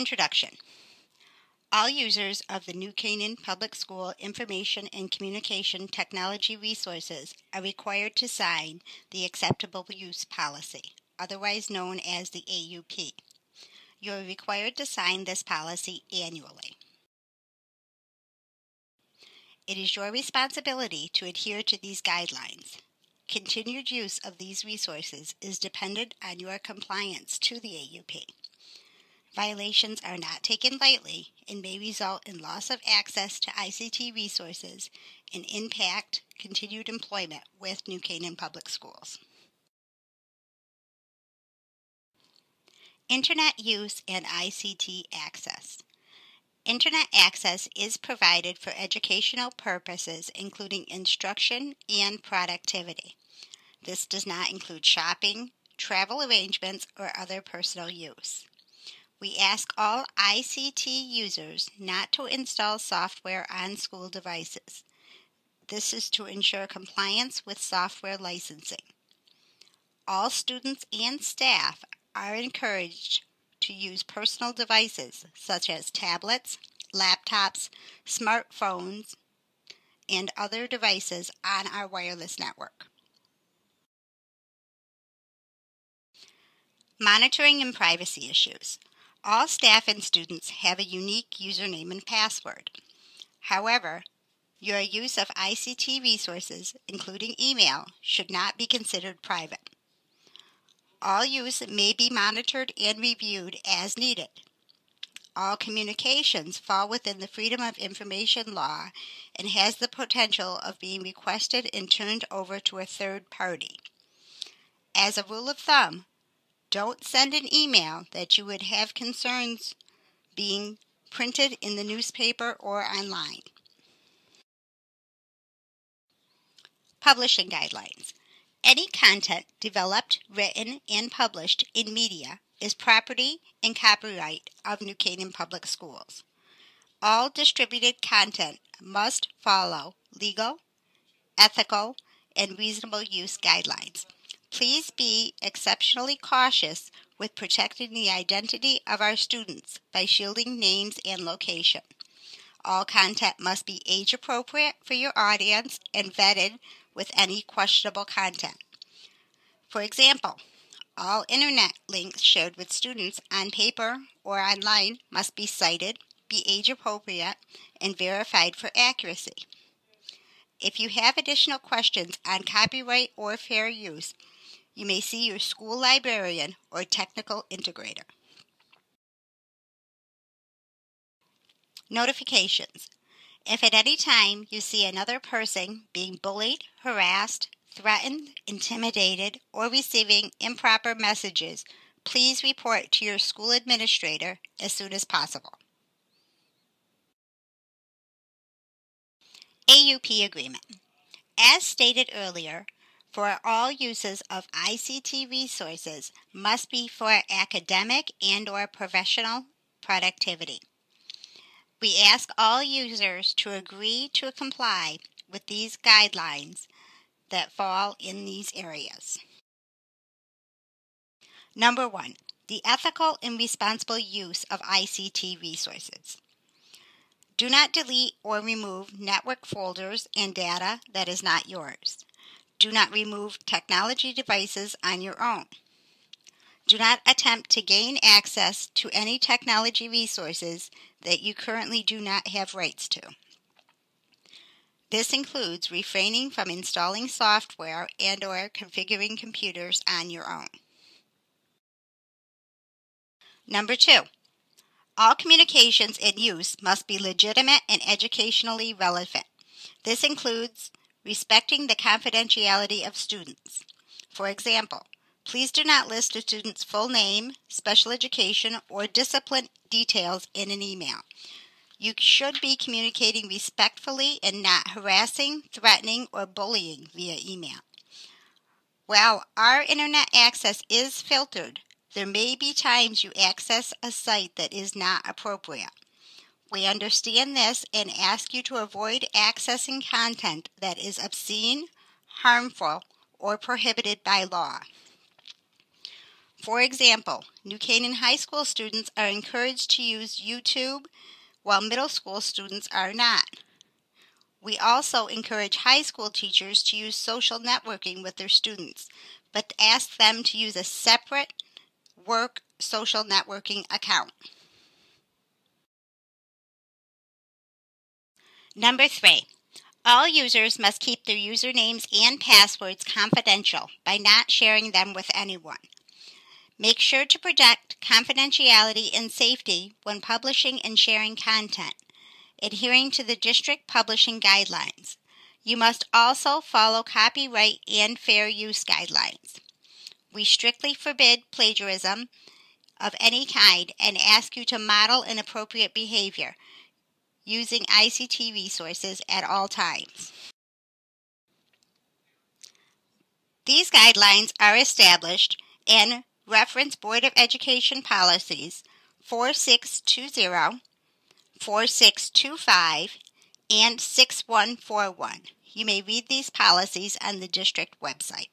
Introduction. All users of the New Canaan Public School Information and Communication Technology Resources are required to sign the Acceptable Use Policy, otherwise known as the AUP. You are required to sign this policy annually. It is your responsibility to adhere to these guidelines. Continued use of these resources is dependent on your compliance to the AUP. Violations are not taken lightly and may result in loss of access to ICT resources and impact continued employment with New Canaan Public Schools. Internet use and ICT access. Internet access is provided for educational purposes, including instruction and productivity. This does not include shopping, travel arrangements, or other personal use. We ask all ICT users not to install software on school devices. This is to ensure compliance with software licensing. All students and staff are encouraged to use personal devices such as tablets, laptops, smartphones, and other devices on our wireless network. Monitoring and privacy issues. All staff and students have a unique username and password. However, your use of ICT resources, including email, should not be considered private. All use may be monitored and reviewed as needed. All communications fall within the Freedom of Information law and has the potential of being requested and turned over to a third party. As a rule of thumb, don't send an email that you would have concerns being printed in the newspaper or online. Publishing guidelines. Any content developed, written, and published in media is property and copyright of New Canaan Public Schools. All distributed content must follow legal, ethical, and reasonable use guidelines. Please be exceptionally cautious with protecting the identity of our students by shielding names and location. All content must be age appropriate for your audience and vetted with any questionable content. For example, all internet links shared with students on paper or online must be cited, be age appropriate, and verified for accuracy. If you have additional questions on copyright or fair use, you may see your school librarian or technical integrator. Notifications. If at any time you see another person being bullied, harassed, threatened, intimidated, or receiving improper messages, please report to your school administrator as soon as possible. AUP Agreement. As stated earlier, for all uses of ICT resources must be for academic and/or professional productivity. We ask all users to agree to comply with these guidelines that fall in these areas. Number 1, the ethical and responsible use of ICT resources. Do not delete or remove network folders and data that is not yours. Do not remove technology devices on your own. Do not attempt to gain access to any technology resources that you currently do not have rights to. This includes refraining from installing software and/or configuring computers on your own. Number 2, all communications and use must be legitimate and educationally relevant. This includes respecting the confidentiality of students. For example, please do not list a student's full name, special education, or discipline details in an email. You should be communicating respectfully and not harassing, threatening, or bullying via email. While our internet access is filtered, there may be times you access a site that is not appropriate. We understand this and ask you to avoid accessing content that is obscene, harmful, or prohibited by law. For example, New Canaan High School students are encouraged to use YouTube, while middle school students are not. We also encourage high school teachers to use social networking with their students, but ask them to use a separate work social networking account. Number 3. All users must keep their usernames and passwords confidential by not sharing them with anyone. Make sure to protect confidentiality and safety when publishing and sharing content, adhering to the district publishing guidelines. You must also follow copyright and fair use guidelines. We strictly forbid plagiarism of any kind and ask you to model an appropriate behavior using ICT resources at all times. These guidelines are established in Reference Board of Education Policies 4620, 4625, and 6141. You may read these policies on the district website.